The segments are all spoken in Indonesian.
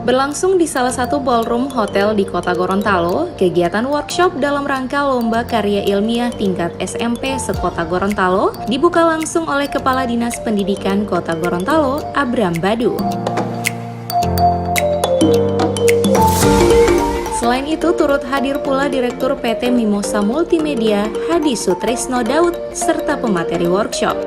Berlangsung di salah satu ballroom hotel di Kota Gorontalo, kegiatan workshop dalam rangka Lomba Karya Ilmiah tingkat SMP se-Kota Gorontalo dibuka langsung oleh Kepala Dinas Pendidikan Kota Gorontalo, Abram Badu. Selain itu, turut hadir pula Direktur PT Mimosa Multimedia, Hadi Sutrisno Daud, serta pemateri workshop.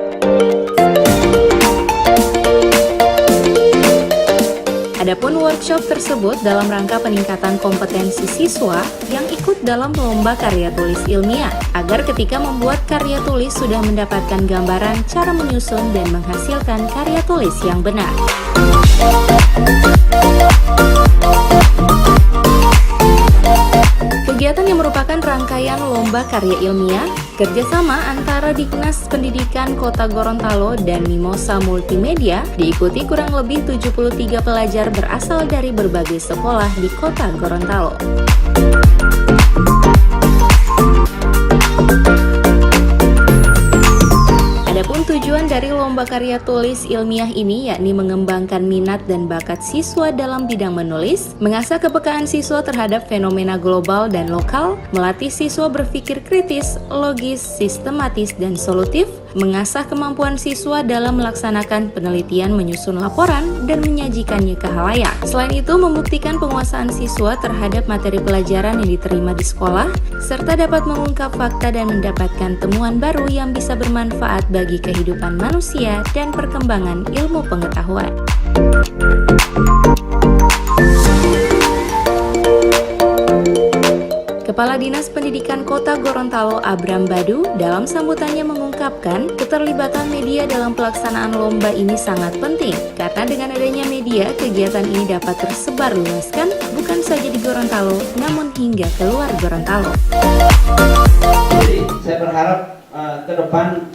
Adapun workshop tersebut dalam rangka peningkatan kompetensi siswa yang ikut dalam lomba karya tulis ilmiah, agar ketika membuat karya tulis sudah mendapatkan gambaran cara menyusun dan menghasilkan karya tulis yang benar. Kegiatan yang merupakan rangkaian lomba karya ilmiah kerjasama antara Dinas Pendidikan Kota Gorontalo dan Mimosa Multimedia diikuti kurang lebih 73 pelajar berasal dari berbagai sekolah di Kota Gorontalo. Adapun tujuan dari lomba karya tulis ilmiah ini yakni mengembangkan minat dan bakat siswa dalam bidang menulis, mengasah kepekaan siswa terhadap fenomena global dan lokal, melatih siswa berpikir kritis, logis, sistematis, dan solutif, mengasah kemampuan siswa dalam melaksanakan penelitian, menyusun laporan, dan menyajikannya ke khalayak. Selain itu, membuktikan penguasaan siswa terhadap materi pelajaran yang diterima di sekolah, serta dapat mengungkap fakta dan mendapatkan temuan baru yang bisa bermanfaat bagi kehidupan manusia dan perkembangan ilmu pengetahuan. Kepala Dinas Pendidikan Kota Gorontalo Abram Badu dalam sambutannya mengungkapkan keterlibatan media dalam pelaksanaan lomba ini sangat penting karena dengan adanya media kegiatan ini dapat tersebar luaskan bukan saja di Gorontalo namun hingga keluar Gorontalo. Jadi saya berharap ke depan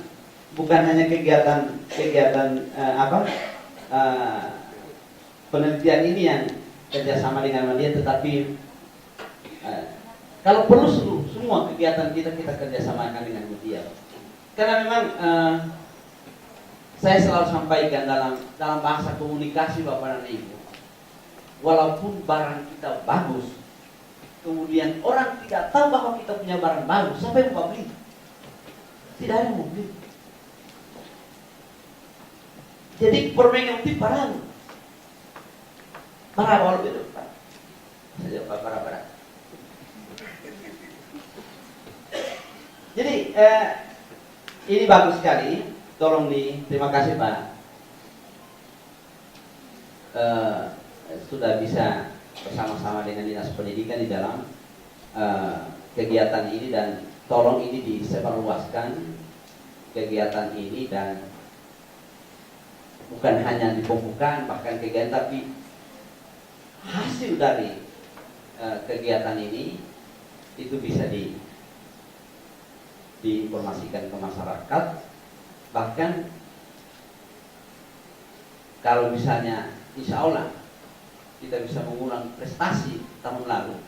bukan hanya kegiatan penelitian ini yang kerjasama dengan media, tetapi kalau perlu semua kegiatan kita kerjasamakan dengan media. Karena memang saya selalu sampaikan dalam bahasa komunikasi Bapak dan Ibu, walaupun barang kita bagus, kemudian orang tidak tahu bahwa kita punya barang bagus, siapa yang mau beli? Tidak ada yang mau beli. Jadi permegang ti parang parabol gitu Pak. Saja Pak para. Jadi ini bagus sekali. Tolong terima kasih Pak. Sudah bisa bersama-sama dengan Dinas Pendidikan di dalam kegiatan ini, dan tolong ini disebarluaskan kegiatan ini, dan bukan hanya di pembukaan bahkan kegiatan, tapi hasil dari kegiatan ini itu bisa diinformasikan ke masyarakat. Bahkan kalau misalnya insya Allah kita bisa mengulang prestasi tahun lalu,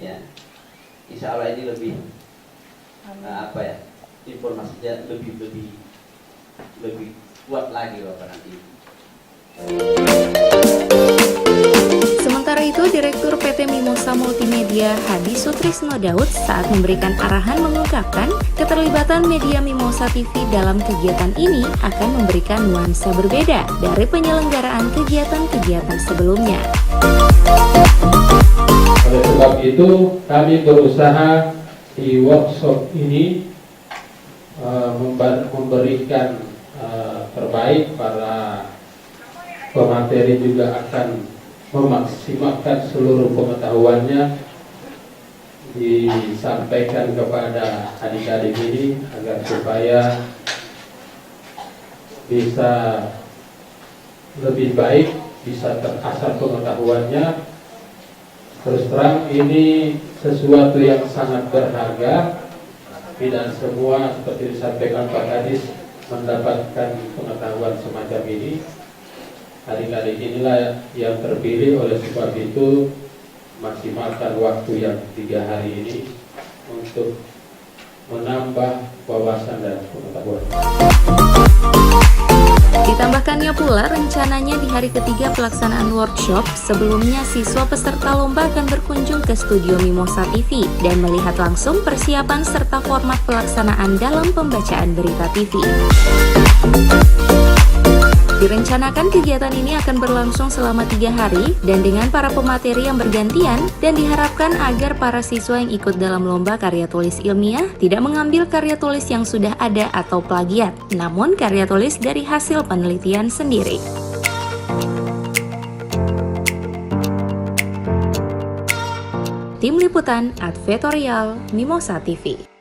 ya insya Allah ini lebih informasinya lebih kuat lagi Bapak nanti. Sementara itu, Direktur PT Mimosa Multimedia Hadi Sutrisno Daud saat memberikan arahan mengungkapkan keterlibatan media Mimosa TV dalam kegiatan ini akan memberikan nuansa berbeda dari penyelenggaraan kegiatan-kegiatan sebelumnya. Oleh sebab itu, kami berusaha di workshop ini memberikan terbaik. Para pemateri juga akan memaksimalkan seluruh pengetahuannya disampaikan kepada adik-adik ini agar supaya bisa lebih baik, bisa terasah pengetahuannya. Terus terang ini sesuatu yang sangat berharga. Tidak semua seperti disampaikan Pak Kadis mendapatkan pengetahuan semacam ini. Adik-adik inilah yang terpilih, oleh sebab itu maksimalkan waktu yang 3 hari ini untuk menambah wawasan dan pengetahuan. Ditambahkannya pula, rencananya di hari ketiga pelaksanaan workshop, sebelumnya siswa peserta lomba akan berkunjung ke studio Mimosa TV dan melihat langsung persiapan serta format pelaksanaan dalam pembacaan berita TV. Direncanakan kegiatan ini akan berlangsung selama 3 hari dan dengan para pemateri yang bergantian, dan diharapkan agar para siswa yang ikut dalam lomba karya tulis ilmiah tidak mengambil karya tulis yang sudah ada atau plagiat, namun karya tulis dari hasil penelitian sendiri. Tim Liputan Advertorial Mimosa TV.